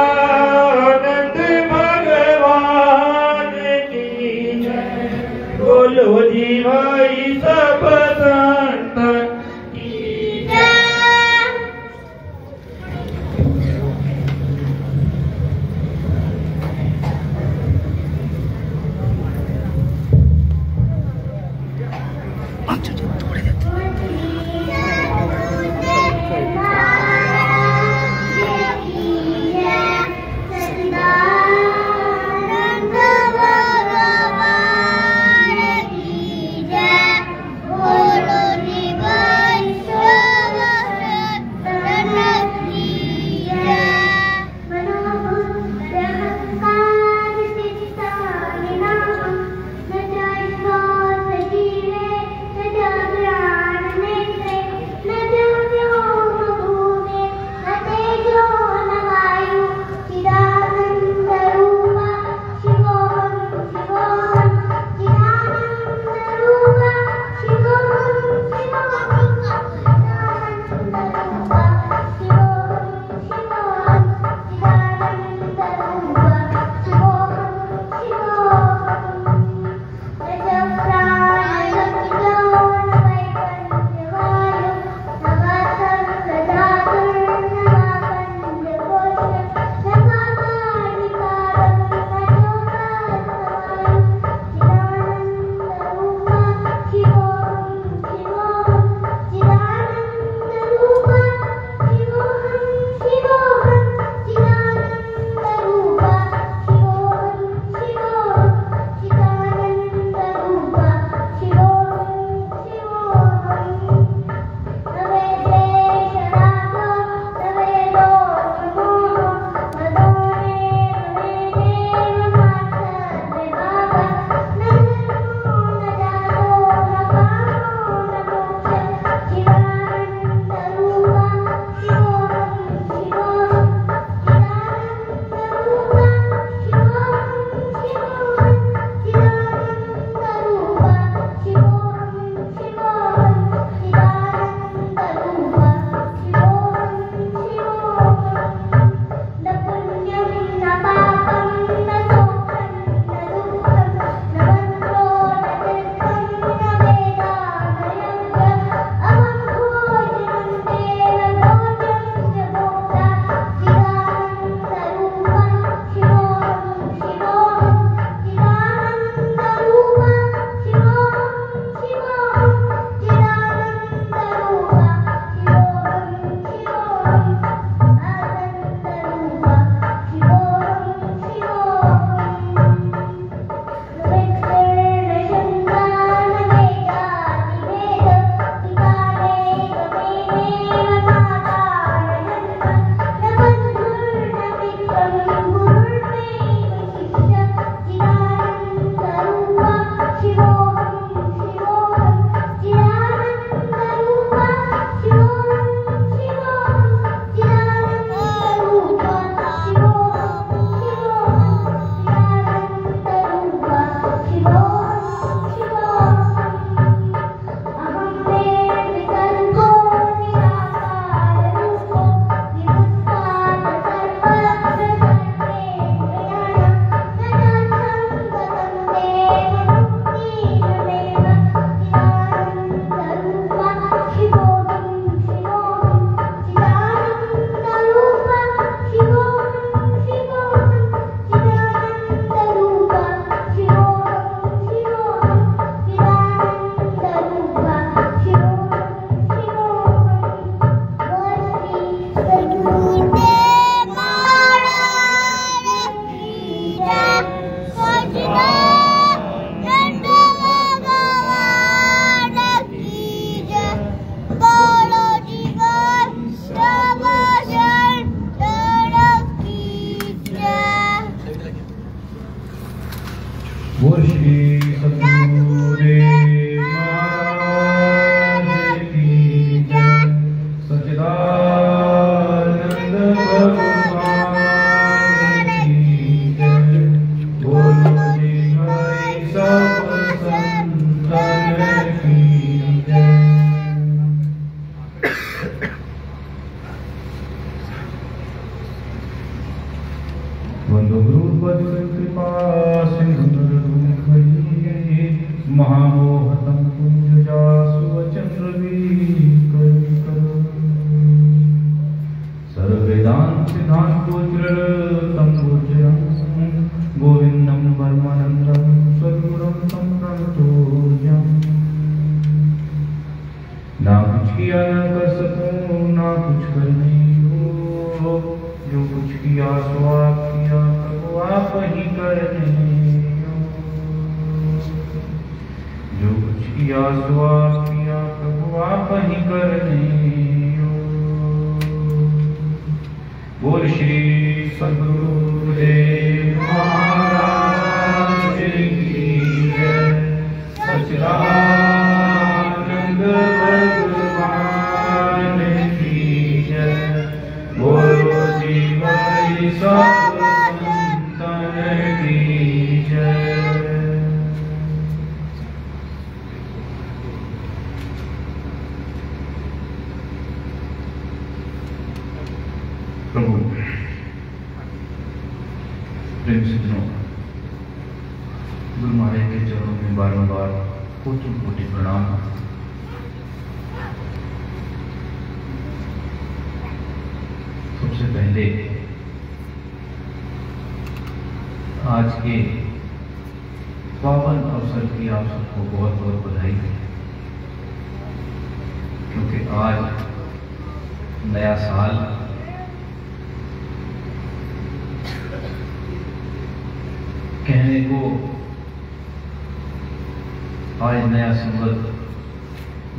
सच्चिदानंद भगवान की जय। बोलो जी भाई सब संतन की जय। बोलो जी महामोहतं कुञ्जजासुवचन्द्रवीकरं सर्ववेदान्तसिद्धान्तोज्ज्वलं ऊर्जं गोविन्दं परमानन्दं सद्गुरुं तं प्रणतोऽहम्। ना कुछ किया न कर सकूं ना कुछ करने को, जो कुछ किया सो आप किया प्रभु आप ही करने को, जो कुछ किया सो आप किया प्रभु आप ही करने को। बोल श्री सद्गुरुदेव महाराज की जय। सच्चिदानंद भगवान की जय। बोलो जीवन सब संतन की जय। प्रभु प्रेम सज्जनों, गुरु महाराज के चरणों में बारंबार कोटि कोटि प्रणाम। सबसे पहले आज के पावन अवसर की आप सबको बहुत बहुत बधाई, क्योंकि आज नया साल कहने को आज नया संवत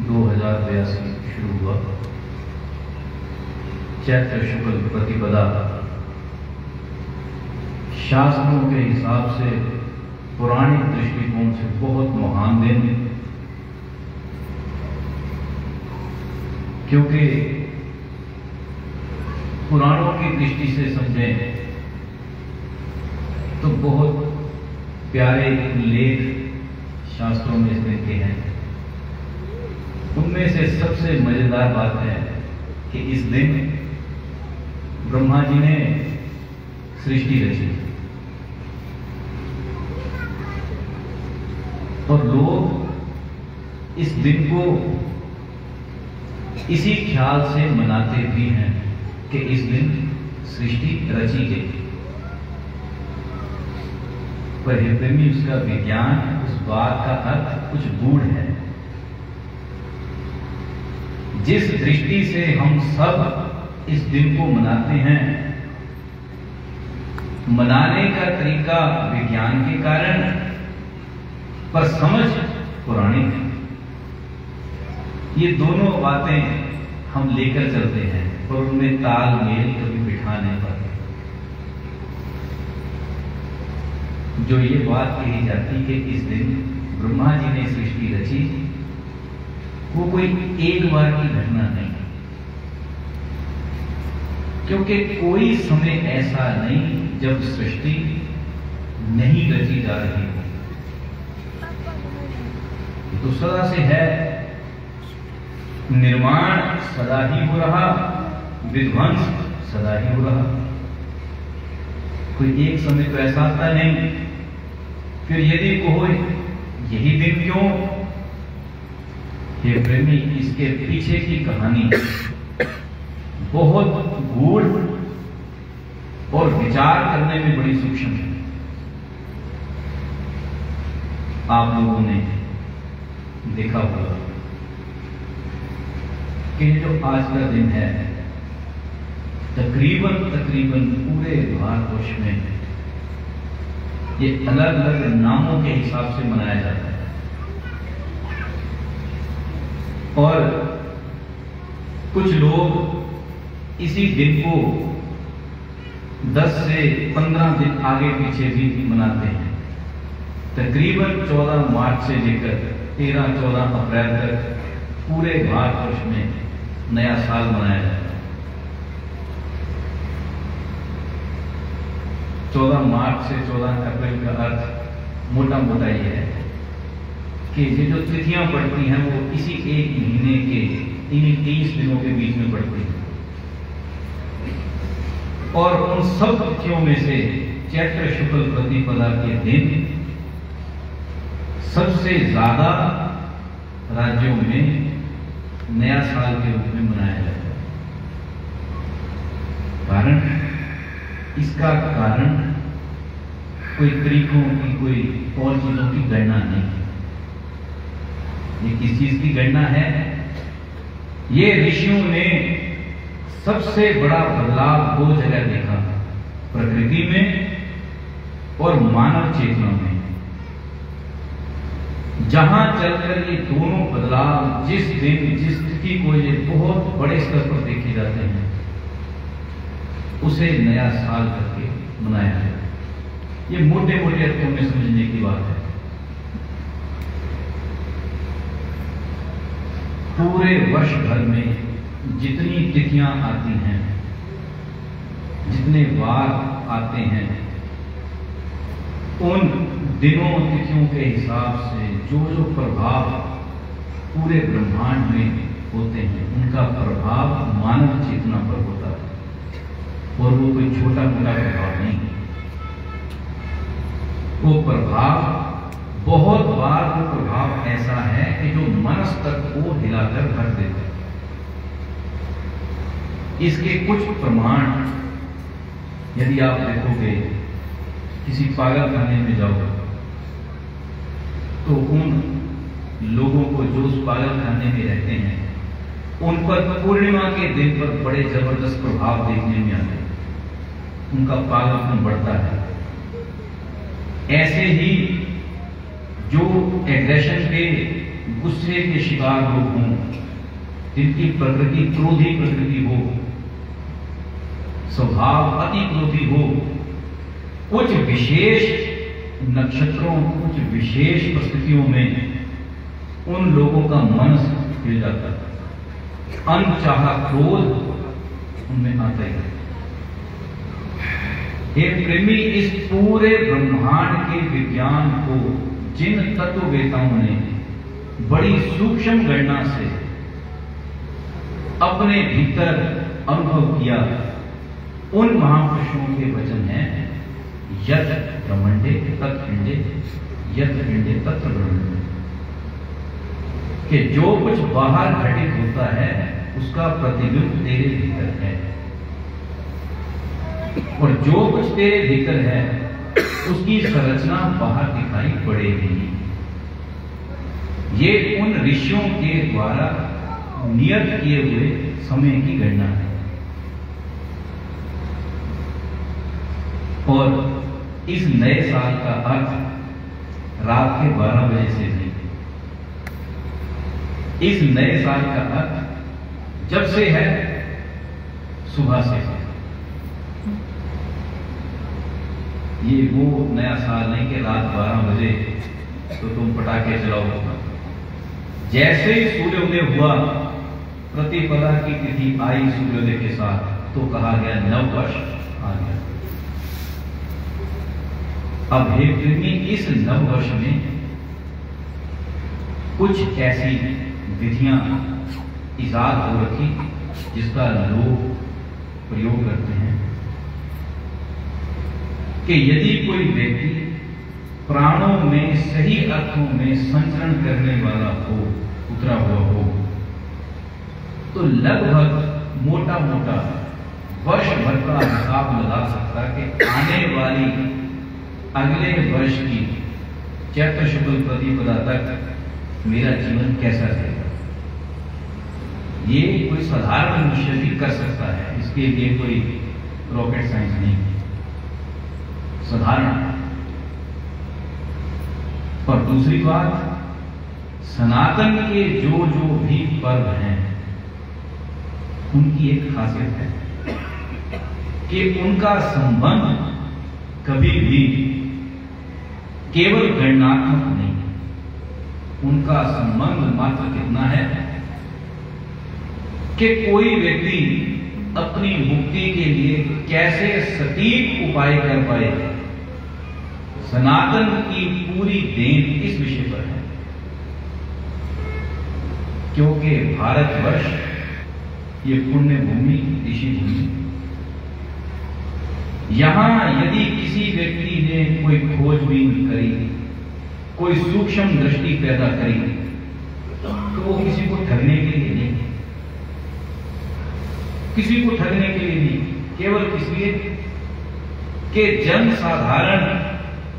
2082 शुरू हुआ। चैत्र शुक्ल प्रतिपदा शास्त्रों के हिसाब से पौराणिक दृष्टिकोण से बहुत महान दिन, क्योंकि पुराणों की दृष्टि से समझें तो बहुत प्यारे लेख शास्त्रों में इस दिन के हैं। उनमें से सबसे मजेदार बात है कि इस दिन ब्रह्मा जी ने सृष्टि रची और लोग इस दिन को इसी ख्याल से मनाते भी हैं कि इस दिन सृष्टि रची गई। पर हे प्रेमी, उसका विज्ञान, उस बात का अर्थ कुछ गूढ़ है। जिस दृष्टि से हम सब इस दिन को मनाते हैं, मनाने का तरीका विज्ञान के कारण, पर समझ पौराणिक है। ये दोनों बातें हम लेकर चलते हैं पर उनमें तालमेल कभी बिठा नहीं पाते। जो ये बात कही जाती कि इस दिन ब्रह्मा जी ने सृष्टि रची, वो कोई एक बार की घटना नहीं, क्योंकि कोई समय ऐसा नहीं जब सृष्टि नहीं रची जा रही हो। तो सदा से है, निर्माण सदा ही हो रहा, विध्वंस सदा ही हो रहा। कोई एक समय तो ऐसा आता नहीं। फिर यदि कहो यही दिन क्यों, हे प्रेमी, इसके पीछे की कहानी बहुत गूढ़ और विचार करने में बड़ी सूक्ष्म है। आप लोगों ने देखा होगा कि जो आज का दिन है, तकरीबन पूरे भारतवर्ष में ये अलग अलग नामों के हिसाब से मनाया जाता है। और कुछ लोग इसी दिन को 10 से 15 दिन आगे पीछे भी मनाते हैं। तकरीबन 14 मार्च से लेकर 13-14 अप्रैल तक पूरे भारतवर्ष में नया साल मनाया जाता है। 14 मार्च से 14 अप्रैल का अर्थ मोटा मोटा ये है कि ये जो तिथियां पड़ती हैं वो इसी एक महीने के इन्हीं 30 दिनों के बीच में पड़ती हैं। और उन सब तिथियों में से चैत्र शुक्ल प्रतिपदा के दिन सबसे ज्यादा राज्यों में नया साल के रूप में मनाया जाता है। कारण, इसका कारण कोई तरीकों की, कोई और चीजों की गणना नहीं है। ये किस चीज की गणना है? ये ऋषियों ने सबसे बड़ा बदलाव दो जगह देखा, प्रकृति में और मानव चेतना में। जहां चलकर ये दोनों बदलाव जिस दिन, जिस स्थिति को ये बहुत बड़े स्तर पर देखे जाते हैं, उसे नया साल करके मनाया जाए। ये मोटे मोटे अर्थों में समझने की बात है। पूरे वर्ष भर में जितनी तिथियां आती हैं, जितने वार आते हैं, उन दिनों तिथियों के हिसाब से जो जो प्रभाव पूरे ब्रह्मांड में होते हैं, उनका प्रभाव मानव चेतना पर होता है। और वो कोई छोटा मोटा प्रभाव नहीं है। वो प्रभाव, बहुत बार वो प्रभाव ऐसा है कि जो मनस्तर को हिलाकर रख देता है। इसके कुछ प्रमाण यदि आप देखोगे, किसी पागल खाने में जाओ तो उन लोगों को जो उस पागल खाने में रहते हैं, उन पर पूर्णिमा के दिन पर बड़े जबरदस्त प्रभाव देखने में आते हैं। उनका पागलपन बढ़ता है। ऐसे ही जो एग्रेशन के, गुस्से के शिकार लोग हों, जिनकी प्रकृति क्रोधी प्रकृति हो, स्वभाव अति क्रोधी हो, कुछ विशेष नक्षत्रों, कुछ विशेष परिस्थितियों में उन लोगों का मन हिल जाता है। अनचाहा क्रोध उनमें आता ही है। हे प्रेमी, इस पूरे ब्रह्मांड के विज्ञान को जिन तत्ववेताओं ने बड़ी सूक्ष्म गणना से अपने भीतर अनुभव किया, उन महापुरुषों के वचन हैं, यत् ब्रह्मंडे तत्पिंडे यत् पिंडे तत्र ब्रह्मंडे, कि जो कुछ बाहर घटित होता है उसका प्रतिबिंब तेरे भीतर है, और जो कुछ तेरे भीतर है उसकी संरचना बाहर दिखाई पड़ेगी। ये उन ऋषियों के द्वारा नियत किए हुए समय की गणना है। और इस नए साल का अर्थ रात के 12 बजे से नहीं, इस नए साल का अर्थ जब से है, सुबह से है। ये वो नया साल नहीं कि रात 12 बजे तो तुम पटाखे चलाओ। जैसे ही सूर्योदय हुआ, प्रतिपदा की तिथि आई सूर्योदय के साथ, तो कहा गया नव वर्ष आ गया। अब हे प्रेमी, इस नव वर्ष में कुछ ऐसी विधियां इजाद हो रखी जिसका लोग प्रयोग करते हैं कि यदि कोई व्यक्ति प्राणों में सही अर्थों में संचरण करने वाला हो, उतरा हुआ हो, तो लगभग मोटा मोटा वर्ष भर का हिसाब लगा सकता कि आने वाली अगले वर्ष की चैत्र शुक्ल प्रतिपदा तक मेरा जीवन कैसा रहेगा। ये कोई साधारण मनुष्य भी कर सकता है, इसके लिए कोई रॉकेट साइंस नहीं, साधारण। और दूसरी बात, सनातन के जो जो भी पर्व हैं, उनकी एक खासियत है कि उनका संबंध कभी भी केवल गणनात्मक नहीं है। उनका संबंध मात्र कितना है कि कोई व्यक्ति अपनी मुक्ति के लिए कैसे सटीक उपाय कर पाए। सनातन की पूरी देन इस विषय पर है, क्योंकि भारतवर्ष ये पुण्य भूमि, ऋषि भूमि, यहां यदि किसी व्यक्ति ने कोई खोजबीन करी कोई सूक्ष्म दृष्टि पैदा करी तो वो किसी को ठगने के लिए नहीं, किसी को ठगने के लिए नहीं, केवल इसलिए कि जन साधारण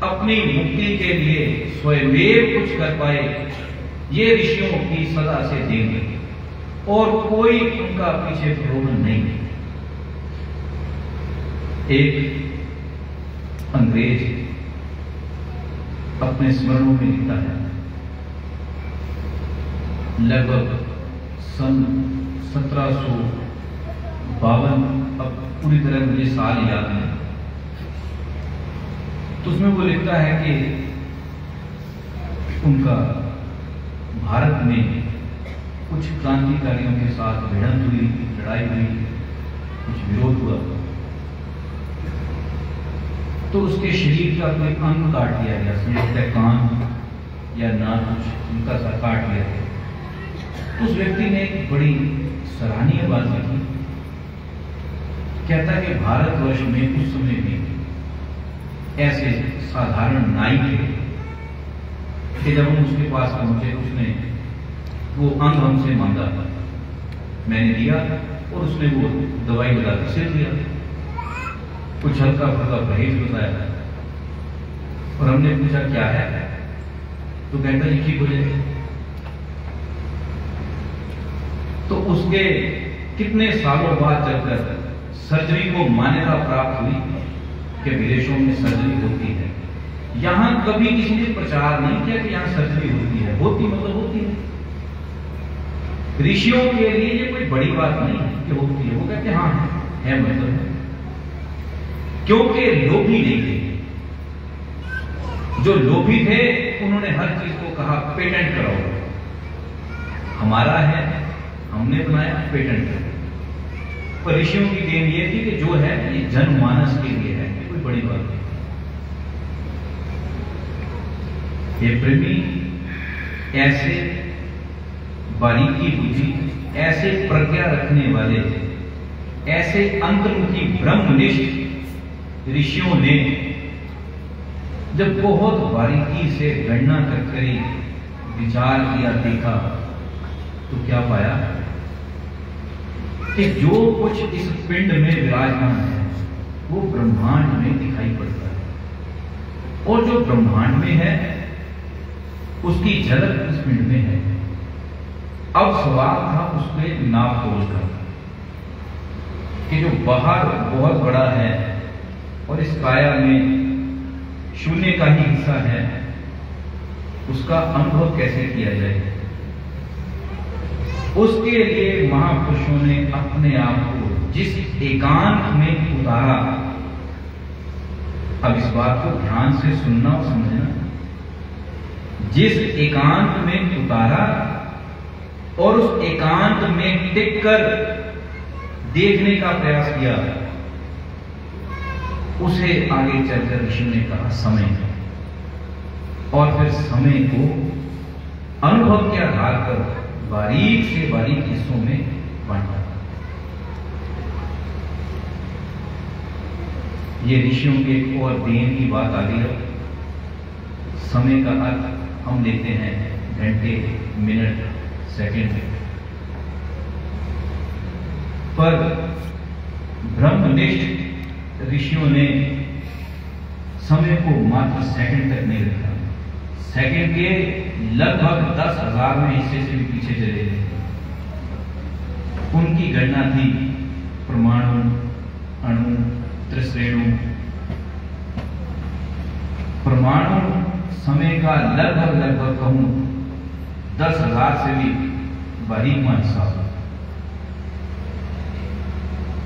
अपनी मुक्ति के लिए स्वयं कुछ कर पाए, ये ऋषियों की सदा से देंगे और कोई उनका पीछे प्रलोभन नहीं। एक अंग्रेज अपने स्मरणों में लिखता है, लगभग सन 1752, अब पूरी तरह मुझे साल याद नहीं, तो उसमें वो लिखता है कि उनका भारत में कुछ क्रांतिकारियों के साथ भिड़ंत हुई, लड़ाई हुई, कुछ विरोध हुआ, तो उसके शरीर का कोई अंग काट दिया गया, समझते कान या नाक कुछ उनका सा काट दिया गया। तो उस व्यक्ति ने एक बड़ी सराहनीय बात लिखी, कहता है कि भारतवर्ष में उस समय में ऐसे साधारण नाई थे कि जब हम उसके पास पहुंचे उसने वो अंग हमसे मांगा, मैंने दिया और उसने वो दवाई लगा के सिर दिया, कुछ हल्का फुल्का परहेज बताया और हमने पूछा क्या है, तो कहता है ठीक हो जाएगी। तो उसके कितने सालों बाद जब सर्जरी को मान्यता प्राप्त हुई कि विदेशों में सर्जरी होती है, यहां कभी किसी ने प्रचार नहीं किया कि यहां सर्जरी होती है, होती मतलब होती है। ऋषियों के लिए ये कोई बड़ी बात नहीं है कि होती है, वो कहते हैं हाँ है मतलब है, क्योंकि लोभी नहीं थे। जो लोभी थे उन्होंने हर चीज को कहा पेटेंट कराओ, हमारा है, हमने बनाया, पेटेंट करो। पर ऋषियों की देन ये थी कि जो है ये जनमानस के लिए है, ये कोई बड़ी बात नहीं। ये प्रेमी ऐसे बारीकी बुद्धि, ऐसे प्रज्ञा रखने वाले, ऐसे अंतर्मुखी ब्रह्मनिष्ठ ऋषियों ने जब बहुत बारीकी से गणना कर विचार किया, देखा, तो क्या पाया कि जो कुछ इस पिंड में विराजमान है वो ब्रह्मांड में दिखाई पड़ता है, और जो ब्रह्मांड में है उसकी झलक इस पिंड में है। अब सवाल था उसमें नाप तोल का कि जो बाहर बहुत बड़ा है और इस काया में शून्य का ही हिस्सा है, उसका अनुभव कैसे किया जाए। उसके लिए महापुरुषों ने अपने आप को जिस एकांत में उतारा, अब इस बात को ध्यान से सुनना और समझना, जिस एकांत में उतारा और उस एकांत में टिककर देखने का प्रयास किया, उसे आगे चलकर ऋषि ने कहा समय, और फिर समय को अनुभव के आधार पर बारीक से बारीक हिस्सों में बांटा। ये ऋषियों के एक और देन की बात आ गई। समय का अर्थ हम लेते हैं घंटे, मिनट, सेकंड, पर ब्रह्मनिष्ठ ऋषियों ने समय को मात्र सेकंड तक नहीं रखा, सेकंड के लगभग 10,000 में हिस्से से भी पीछे चले गए। उनकी गणना थी परमाणु, अणु, त्रिश्रेणु। परमाणु समय का लगभग कहूं 10,000 से भी बारीकवां हिस्सा।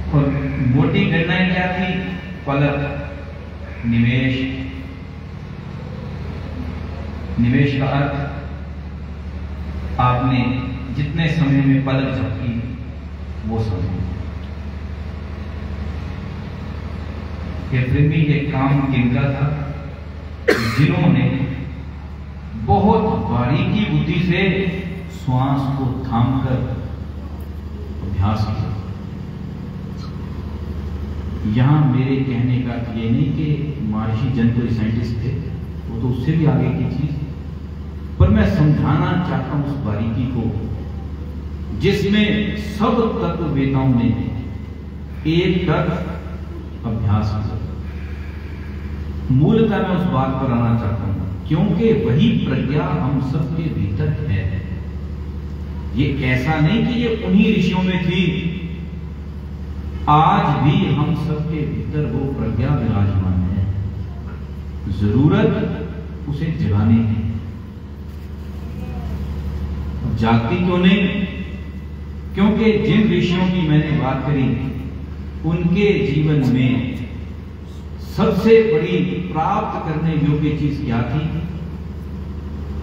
और मोटी गणनाएं क्या थी? पलक, निवेश। निवेश का अर्थ आपने जितने समय में पलक झपकी वो समय। ये फिर भी ये काम किनका था? जिन्होंने बहुत बारीकी बुद्धि से श्वास को थामकर अभ्यास किया। यहां मेरे कहने का ये नहीं कि महर्षि जन कोई साइंटिस्ट थे, वो तो उससे भी आगे की चीज पर मैं समझाना चाहता हूं उस बारीकी को जिसमें सब तत्ववेताओं ने एक तक अभ्यास किया। मूलतः मैं उस बात पर आना चाहता हूं क्योंकि वही प्रज्ञा हम सबके भीतर है। ये ऐसा नहीं कि ये उन्हीं ऋषियों में थी, आज भी हम सबके भीतर वो प्रज्ञा विराजमान है। जरूरत उसे जगाने की। जागती क्यों नहीं? क्योंकि जिन ऋषियों की मैंने बात करी उनके जीवन में सबसे बड़ी प्राप्त करने योग्य चीज क्या थी?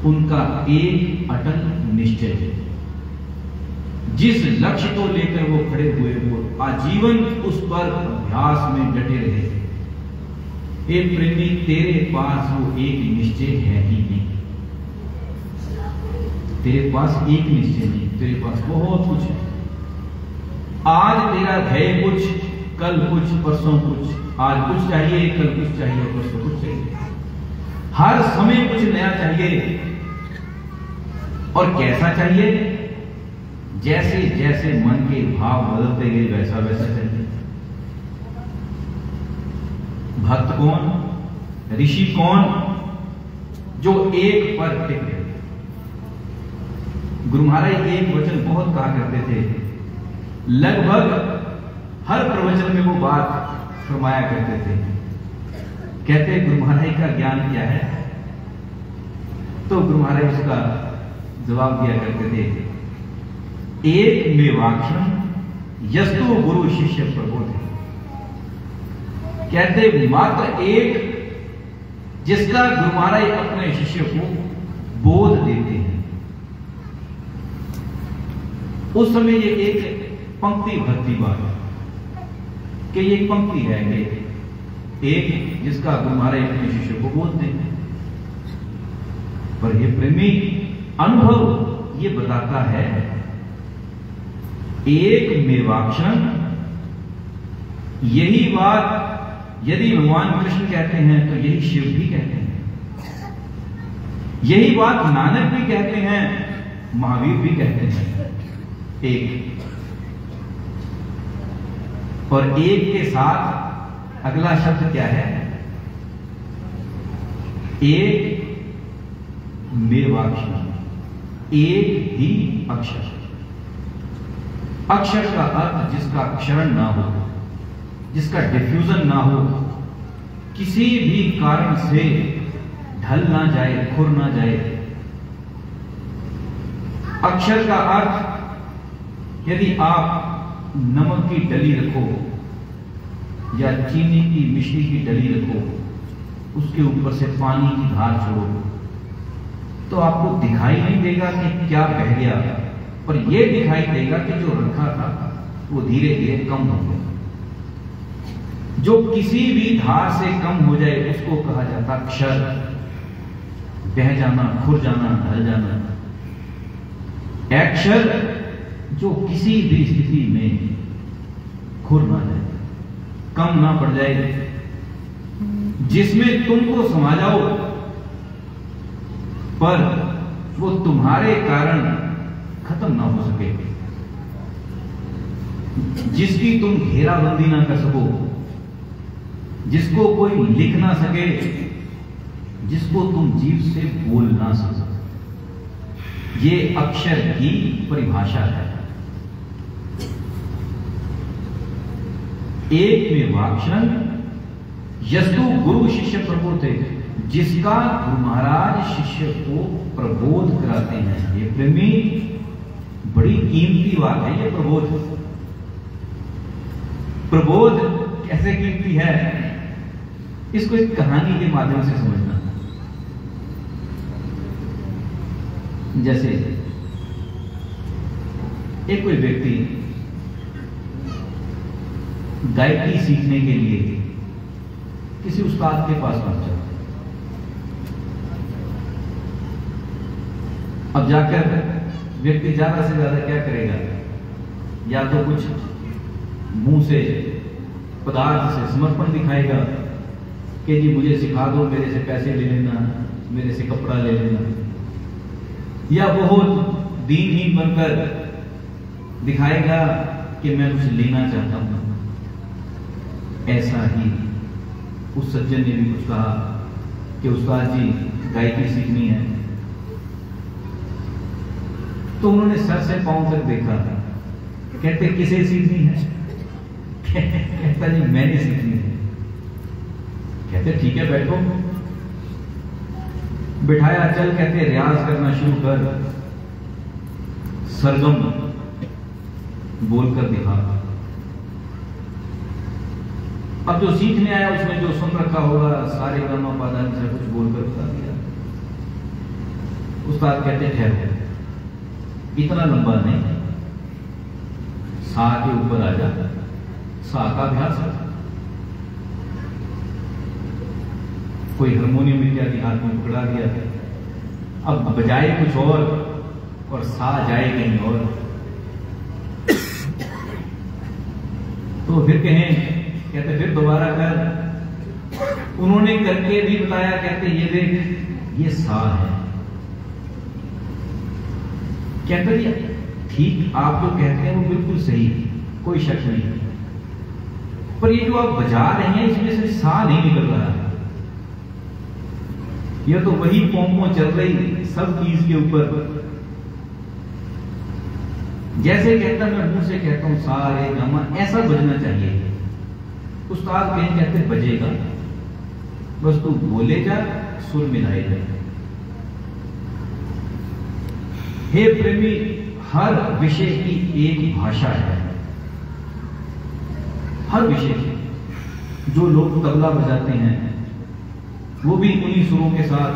उनका एक अटल निश्चय है। जिस लक्ष्य को लेकर वो खड़े हुए वो आजीवन उस पर अभ्यास में डटे रहे। हे प्रेमी, तेरे पास वो एक निश्चय है ही नहीं। तेरे पास एक निश्चय नहीं, तेरे पास बहुत कुछ है। आज तेरा ध्येय कुछ, कल कुछ, परसों कुछ। आज कुछ चाहिए, कल कुछ चाहिए, परसों कुछ चाहिए। हर समय कुछ नया चाहिए। और कैसा चाहिए? जैसे जैसे मन के भाव बदलते गए वैसा वैसा चाहिए। भक्त कौन, ऋषि कौन? जो एक पर टिक गए। गुरु महाराज एक वचन बहुत कहा करते थे, लगभग हर प्रवचन में वो बात फरमाया करते थे। कहते गुरु महाराज का ज्ञान क्या है? तो गुरु महाराज उसका जवाब दिया करते थे, एक मेवाक्षर यस्तु गुरु शिष्य प्रबोध। कहते मात्र एक जिसका गुरु महाराज अपने शिष्य को बोध देते हैं। उस समय ये एक पंक्ति भरती बात कि ये एक पंक्ति है कि एक जिसका गुरु महाराज अपने शिष्य को बोध देते हैं। पर ये प्रेमी अनुभव ये बताता है एक मेवाक्षर। यही बात यदि भगवान कृष्ण कहते हैं तो यही शिव भी कहते हैं। यही बात नानक भी कहते हैं, महावीर भी कहते हैं। एक और एक के साथ अगला शब्द क्या है? एक मेवाक्षर, एक ही अक्षर। अक्षर का अर्थ जिसका क्षरण ना हो, जिसका डिफ्यूजन ना हो, किसी भी कारण से ढल ना जाए, खुर ना जाए। अक्षर का अर्थ यदि आप नमक की डली रखो या चीनी की मिश्री की डली रखो, उसके ऊपर से पानी की धार छोड़ो तो आपको दिखाई नहीं देगा कि क्या बह गया, पर यह दिखाई देगा कि जो रखा था वो धीरे धीरे कम हो गया। जो किसी भी धार से कम हो जाए उसको कहा जाता क्षर, बह जाना, खुर जाना, ढल जाना। अक्षर जो किसी भी स्थिति में खुर ना जाए, कम ना पड़ जाए, जिसमें तुमको समा जाओ पर वो तुम्हारे कारण खत्म ना हो सके, जिसकी तुम घेराबंदी ना कर सको, जिसको कोई लिख ना सके, जिसको तुम जीभ से बोल ना सको। ये अक्षर की परिभाषा है। एक मेवाक्षर यस्तु गुरु शिष्य प्रबोध, जिसका गुरु महाराज शिष्य को प्रबोध कराते हैं। ये प्रेमी बड़ी कीमती बात है। ये प्रबोध कैसे कीमती है, इसको एक कहानी के माध्यम से समझना। जैसे एक कोई व्यक्ति गायकी सीखने के लिए किसी उस्ताद के पास पहुंचा। अब जाकर व्यक्ति ज्यादा से ज्यादा क्या करेगा, या तो कुछ मुंह से पदार्थ से समर्पण दिखाएगा कि जी मुझे सिखा दो, मेरे से पैसे ले लेना, मेरे से कपड़ा ले लेना, या बहुत दीनहीन बनकर दिखाएगा कि मैं कुछ लेना चाहता हूं। ऐसा ही उस सज्जन ने भी कुछ कहा कि उस्ताद जी गायकी सीखनी है। तो उन्होंने सर से पांव तक देखा। कहते किसे सीखनी है? कहता जी मैंने सीखनी है। कहते ठीक है बैठो। बिठाया, चल कहते रियाज करना शुरू कर, सरगम बोलकर दिखा। अब जो सीखने आया उसने जो सुन रखा होगा सारे गामा पादा से कुछ बोलकर बता दिया। उस्ताद कहते ठहरो, इतना लंबा नहीं, सा के ऊपर आ जा, सा का अभ्यास है। कोई हारमोनियम इत्यादि हाथ में पकड़ा दिया, अब बजाए कुछ और सा जाए कहीं और। तो फिर कहें, कहते फिर दोबारा कर। उन्होंने करके भी बताया, कहते ये देख ये सा है। कहते जी ठीक आप जो कहते हैं वो बिल्कुल सही, कोई शक नहीं, पर ये जो आप बजा रहे हैं इसमें से सा नहीं निकल रहा है। यह तो वही पोंपो चल रही सब चीज के ऊपर। जैसे कहता मैं मुंह से कहता हूं सा रे गा, ऐसा बजना चाहिए। उस्ताद कहीं कहते बजेगा, बस तू बोले जा, सुर मिलाए जा। हे प्रेमी, हर विषय की एक भाषा है, हर विषय की। जो लोग तबला बजाते हैं वो भी उन्हीं सुरों के साथ,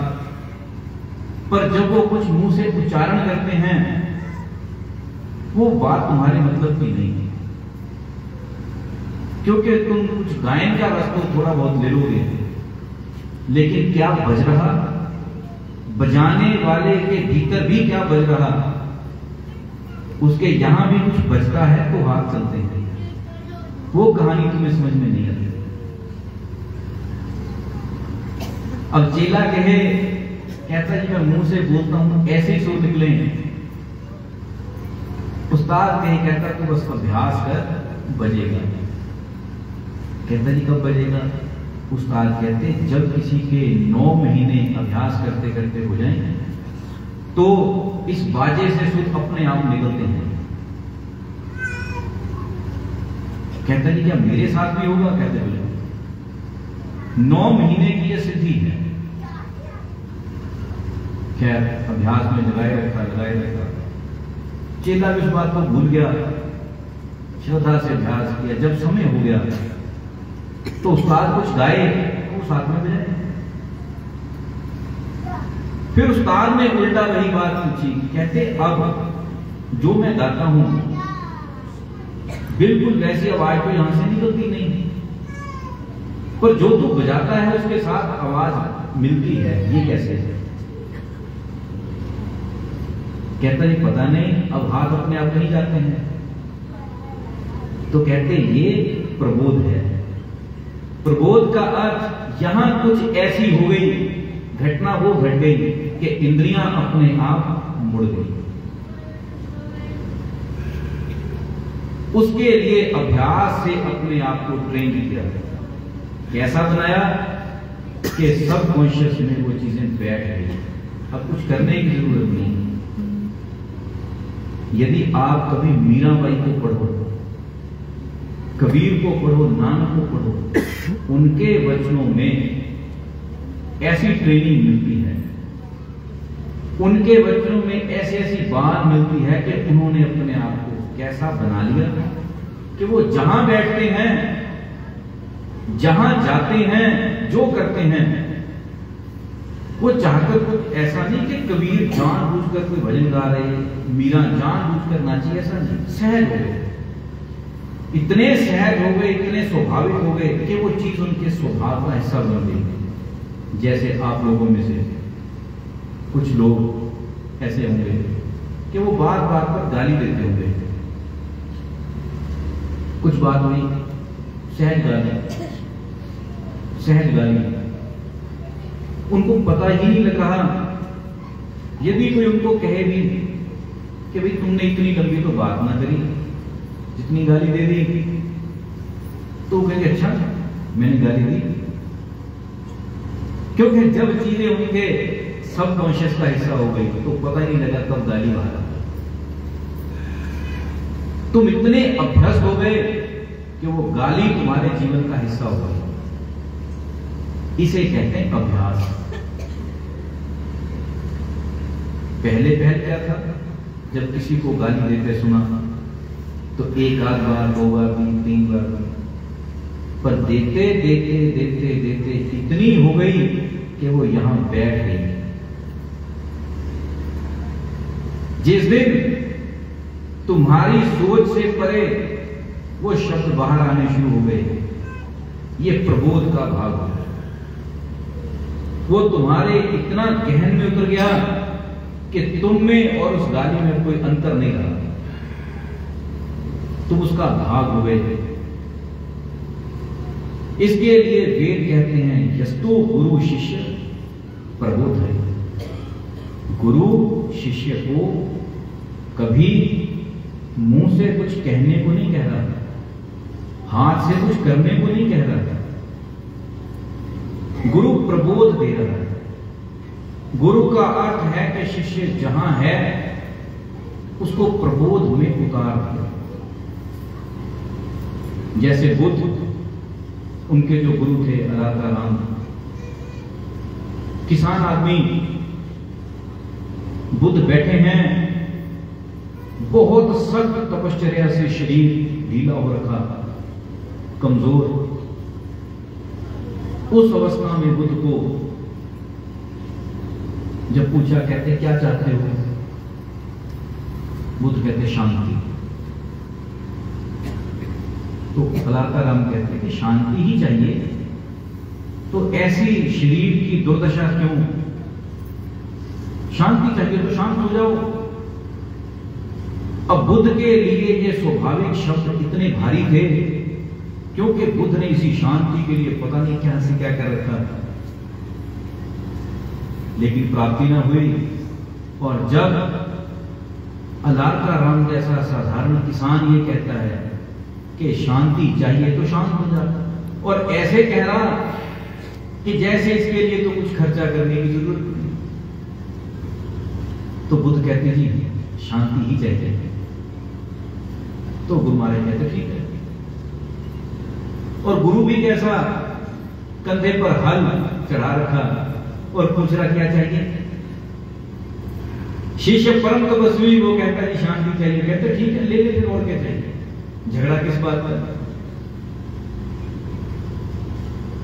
पर जब वो कुछ मुंह से उच्चारण करते हैं वो बात तुम्हारे मतलब की नहीं है, क्योंकि तुम कुछ गायन का रस तो थोड़ा बहुत ले लोगे, लेकिन क्या बज रहा, बजाने वाले के भीतर भी क्या बज रहा, उसके यहां भी कुछ बजता है तो हाथ चलते हैं। वो कहानी तुम्हें समझ में नहीं आती। अब चेला कहे, कहता जी मैं मुंह से बोलता हूं ऐसे ही सुर निकले। उस्ताद कहे, कहता तू बस अभ्यास कर, बजेगा। कहता जी कब बजेगा? उस्ताद कहते जब किसी के 9 महीने अभ्यास करते करते हो जाएंगे तो इस बाजे से सुर अपने आप निकलते हैं। कहता जी क्या मेरे साथ भी होगा? कहते बोले 9 महीने की यह सिद्धि है। खैर अभ्यास में लगाए रखा। चेला भी उस बात को भूल गया, श्रद्धा से अभ्यास किया। जब समय हो गया तो उस्ताद कुछ गाए, वो साथ में बजाए। फिर उस्ताद ने उल्टा वही बात पूछी। कहते अब जो मैं गाता हूं बिल्कुल वैसी आवाज तो यहां से निकलती नहीं, पर जो तू बजाता है उसके साथ आवाज मिलती है, ये कैसे है? कहता जी पता नहीं, अब हाथ अपने आप नहीं जाते हैं। तो कहते ये प्रबोध है। प्रबोध का अर्थ यहां कुछ ऐसी हो गई घटना, वो घट गई कि इंद्रियां अपने आप मुड़ गई। उसके लिए अभ्यास से अपने आप को ट्रेन किया। कैसा बनाया कि सब कॉन्शियस में वो चीजें बैठ गई, अब कुछ करने की जरूरत नहीं। यदि आप कभी मीराबाई को पढ़ो, कबीर को पढ़ो, नानक को पढ़ो, उनके वचनों में ऐसी ट्रेनिंग मिलती है, उनके वचनों में ऐसी ऐसी बात मिलती है कि उन्होंने अपने आप को कैसा बना लिया कि वो जहां बैठते हैं, जहां जाते हैं, जो करते हैं, वो चाहकर कुछ ऐसा नहीं कि कबीर जानबूझकर कोई भजन गा रहे, मीरा जानबूझकर नाची, ऐसा नहीं। सहज हो गए, इतने सहज हो गए, इतने स्वाभाविक हो गए कि वो चीज उनके स्वभाव का हिस्सा बन गई। जैसे आप लोगों में से कुछ लोग ऐसे होंगे कि वो बात बात पर गाली देते होंगे। कुछ बात हुई, सहज गाली, उनको पता ही नहीं लग रहा यदि कोई उनको कहे भी कि भाई तुमने इतनी लंबी तो बात ना करी, जितनी गाली दे दी, तो कहेंगे अच्छा मैंने गाली दी। क्योंकि जब चीजें उनके सबकॉन्शियस का हिस्सा हो गई तो पता ही नहीं लगा कब गाली बाहर आ गई। तुम इतने अभ्यस्त हो गए कि वो गाली तुम्हारे जीवन का हिस्सा हो गई। इसे कहते हैं अभ्यास। पहले क्या था, जब किसी को गाली देते सुना तो एक आध बार, 2 बार, 3 बार, पर देते देते देते देते इतनी हो गई कि वो यहां बैठ गई। जिस दिन तुम्हारी सोच से परे वो शब्द बाहर आने शुरू हो गए, ये प्रबोध का भाग है। वो तुम्हारे इतना गहन में उतर गया कि तुम में और उस गाली में कोई अंतर नहीं रहा, तुम उसका भाग हो गए। इसके लिए वेद कहते हैं यस्तो गुरु शिष्य प्रबोध है। गुरु शिष्य को कभी मुंह से कुछ कहने को नहीं कह रहा, हाथ से कुछ करने को नहीं कह रहा, गुरु प्रबोध दे रहा है। गुरु का अर्थ है कि शिष्य जहां है उसको प्रबोध में उतार दिया। जैसे बुद्ध, उनके जो गुरु थे अलाता राम, किसान आदमी, बुद्ध बैठे हैं, बहुत सख्त तपश्चर्या से शरीर ढीला हो रखा, कमजोर। उस अवस्था में बुद्ध को जब पूछा, कहते क्या चाहते हो? बुद्ध कहते शांति। तो अलाता राम कहते कि शांति ही चाहिए, तो ऐसी शरीर की दुर्दशा क्यों? शांति चाहिए तो शांत हो जाओ। अब बुद्ध के लिए ये स्वाभाविक शब्द इतने भारी थे क्योंकि बुद्ध ने इसी शांति के लिए पता नहीं क्या से क्या कर रखा, लेकिन प्राप्ति ना हुई। और जब अलाता राम जैसा साधारण किसान ये कहता है कि शांति चाहिए तो शांत हो जा, और ऐसे कह रहा कि जैसे इसके लिए तो कुछ खर्चा करने की जरूरत नहीं, तो बुद्ध कहते जी शांति ही चाहिए। तो गुरु महाराज कहते ठीक है। और गुरु भी कैसा, कंधे पर हल चढ़ा रखा और पूछ रहा क्या चाहिए? शिष्य परम तपस्वी, वो कहता है शांति चाहिए। कहते ठीक है, ले ले फिर, और क्या चाहिए? झगड़ा किस बात पर?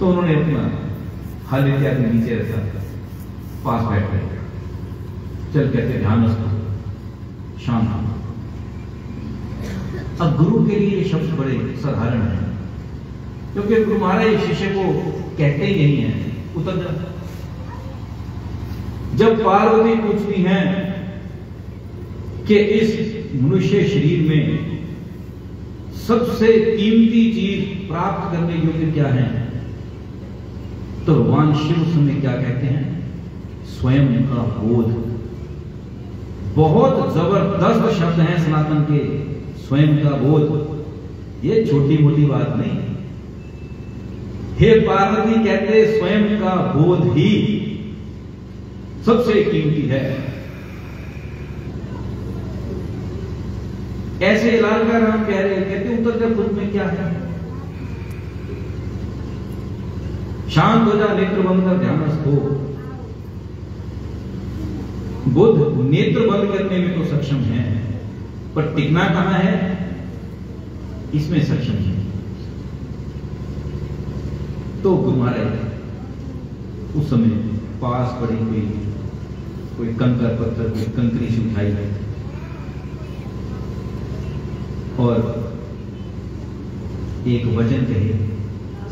तो उन्होंने अपना हल इत्यादि नीचे रखा, पास बैठ गए। चल कहते ध्यान रखो, शांत हो। अब गुरु के लिए ये शब्द बड़े साधारण है, क्योंकि गुरु महाराज शिष्य को कहते ही नहीं है उतर जा। जब पार्वती पूछती हैं कि इस मनुष्य शरीर में सबसे कीमती चीज प्राप्त करने योग्य क्या है, तो भगवान शिव उसमें क्या कहते हैं? स्वयं का बोध। बहुत जबरदस्त शब्द हैं सनातन के, स्वयं का बोध। ये छोटी मोटी बात नहीं। हे पार्वती कहते स्वयं का बोध ही सबसे कीमती है। ऐसे अलाता राम कह रहे, कहते उतर जा, खुद में क्या है? शांत हो जा, नेत्र बंद कर, ध्यानस्थ हो। बुद्ध नेत्र बंद करने में तो सक्षम है, पर टिकना कहां है इसमें सक्षम है। तो गुरु महाराज उस समय पास पड़ी कोई कंकर पत्थर, कोई कंकरी से उठाई और एक वचन कहे,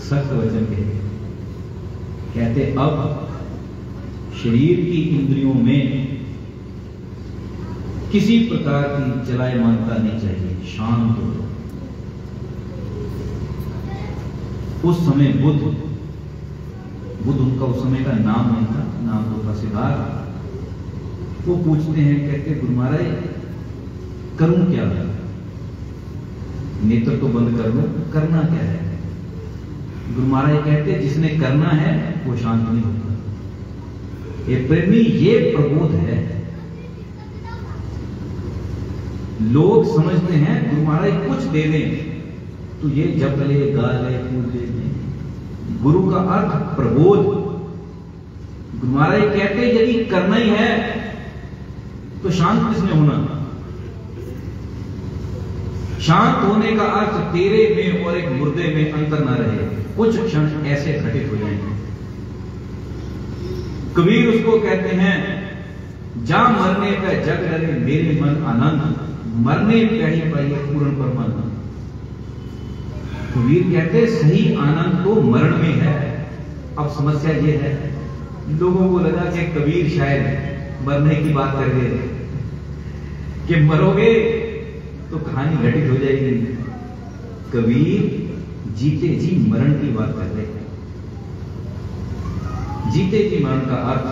सख्त वचन कहे। कहते अब शरीर की इंद्रियों में किसी प्रकार की चलायमानता नहीं चाहिए, शांत हो। उस समय बुद्ध उनका उस समय का नाम नहीं था, नाम तो था सिद्धार्थ। वो पूछते हैं, कहते गुरु महाराज करूं क्या? नेत्र तो बंद कर लो, करना क्या है? गुरु महाराज कहते जिसने करना है वो शांत नहीं होता। ये प्रेमी, ये प्रबोध है। लोग समझते हैं गुरु महाराज कुछ दे दें तो ये जप ले, गा ले, पूज ले। गुरु का अर्थ प्रबोध। गुरु महाराज कहते यदि करना ही है तो शांत किसने होना? शांत होने का अर्थ तेरे में और एक मुर्दे में अंतर ना रहे। कुछ क्षण ऐसे घटित हो जाएंगे। कबीर उसको कहते हैं, जा मरने पे जग रहे मेरे मन आनंद, मरने पे ही पाइए पूर्ण परमानंद। कबीर कहते सही आनंद तो मरण में है। अब समस्या ये है, लोगों को लगा कि कबीर शायद मरने की बात कर रहे थे कि मरोगे तो कहानी घटित हो जाएगी। कबीर जीते जी मरण की बात कर रहे हैं। जीते जी मरण का अर्थ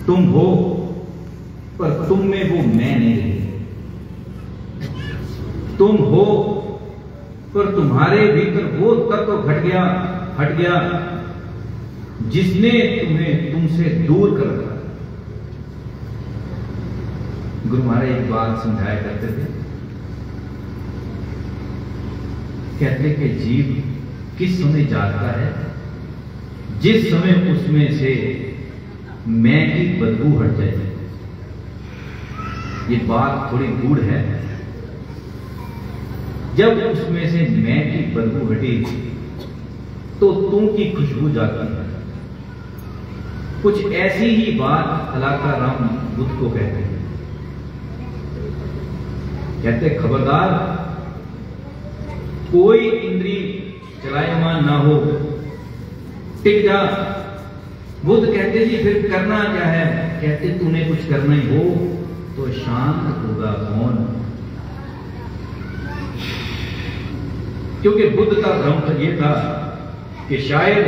तुम हो पर तुम में वो मैं नहीं रही। तुम हो पर तुम्हारे भीतर वो तत्व हट गया जिसने तुम्हें तुमसे दूर कर रखा। गुरु महाराज एक बात समझाया करते थे, कहते कि जीव किस समय जागता है? जिस समय उसमें से मैं की बदबू हट जाए। ये बात थोड़ी गूढ़ है। जब उसमें से मैं की बदबू हटी तो तुम की खुशबू जाती है। कुछ ऐसी ही बात हलाका राम बुद्ध को कहते हैं। कहते खबरदार कोई इंद्री चलायमान ना हो, टिक जा। बुद्ध कहते जी फिर करना क्या है? कहते तूने कुछ करना ही हो तो शांत होगा कौन? क्योंकि बुद्ध का भ्रम तो यह था कि शायद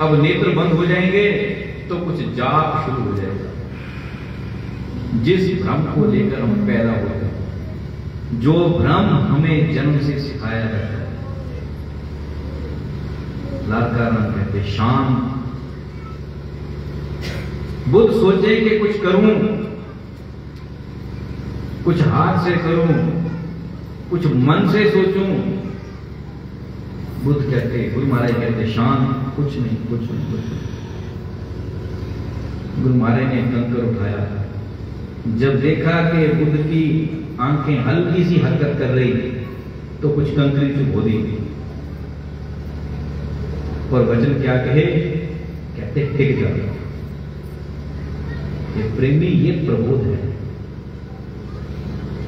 अब नेत्र बंद हो जाएंगे तो कुछ जाप शुरू हो जाएगा। जिस भ्रम को लेकर हम पैदा होते हैं, जो भ्रम हमें जन्म से सिखाया जाता है, लारकाराम कहते शांत। बुद्ध सोचे कि कुछ करूं, कुछ हाथ से करूं, कुछ मन से सोचूं। बुद्ध कहते, गुरु महाराज कहते शांत, कुछ नहीं, कुछ नहीं, कुछ नहीं। गुरु महाराज ने कंकर उठाया। जब देखा कि बुद्ध की आंखें हल्की सी हरकत कर रही तो कुछ कंकरी चुप हो दी। और वचन क्या कहे? कहते टिक जा। ये प्रेमी, ये प्रबोध है।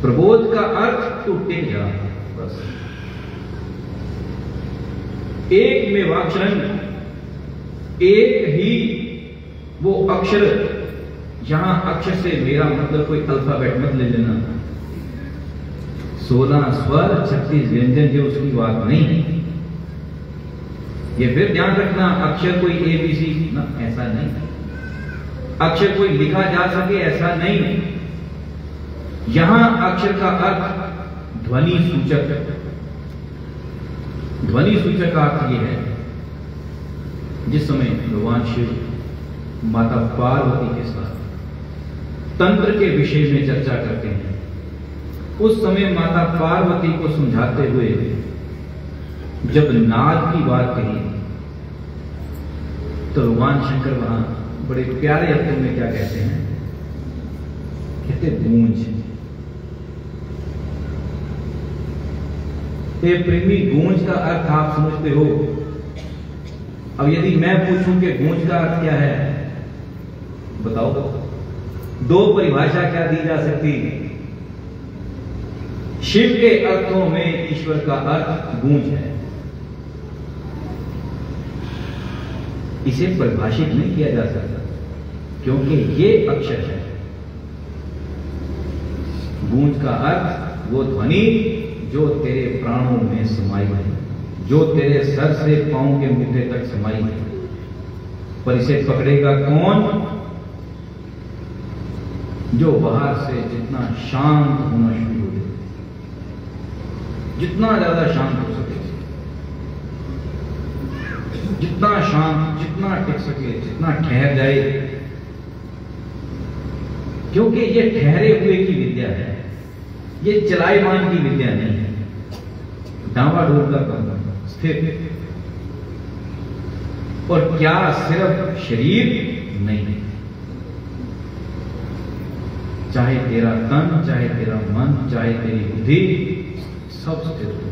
प्रबोध का अर्थ तू टिक जा बस। एक में वाक्षण, एक ही वो अक्षर। यहां अक्षर से मेरा मतलब कोई अल्फाबेट मत ले लेना। 16 स्वर 36 व्यंजन जो उसकी बात नहीं है। ये फिर ध्यान रखना, अक्षर कोई ABC ना, ऐसा नहीं। अक्षर कोई लिखा जा सके ऐसा नहीं। यहां अक्षर का अर्थ ध्वनि सूचक। ध्वनि सूचक का अर्थ यह है, जिस समय भगवान शिव माता पार्वती के साथ तंत्र के विषय में चर्चा करते हैं, उस समय माता पार्वती को समझाते हुए जब नाद की बात कही तो भगवान शंकर वहां बड़े प्यारे अर्थों में क्या कहते हैं? कहते गूंज। ये प्रेमी, गूंज का अर्थ आप समझते हो। अब यदि मैं पूछूं कि गूंज का अर्थ क्या है, बताओ। दो परिभाषा क्या दी जा सकती? शिव के अर्थों में ईश्वर का अर्थ गूंज है। इसे परिभाषित नहीं किया जा सकता क्योंकि ये अक्षर है। गूंज का अर्थ वो ध्वनि जो तेरे प्राणों में समाई है, जो तेरे सर से पांव के मुट्ठे तक समाई है। पर इसे पकड़ेगा कौन? जो बाहर से जितना शांत होना शुरू हो जाए, जितना ज्यादा शांत हो सके, जितना शांत, जितना टिक सके, जितना ठहर जाए, क्योंकि ये ठहरे हुए की विद्या है, ये चलायमान की विद्या नहीं है, डावाडोल का काम है, स्थिर। और क्या सिर्फ शरीर नहीं, चाहे तेरा तन, चाहे तेरा मन, चाहे तेरी बुद्धि, सब स्थिर हो।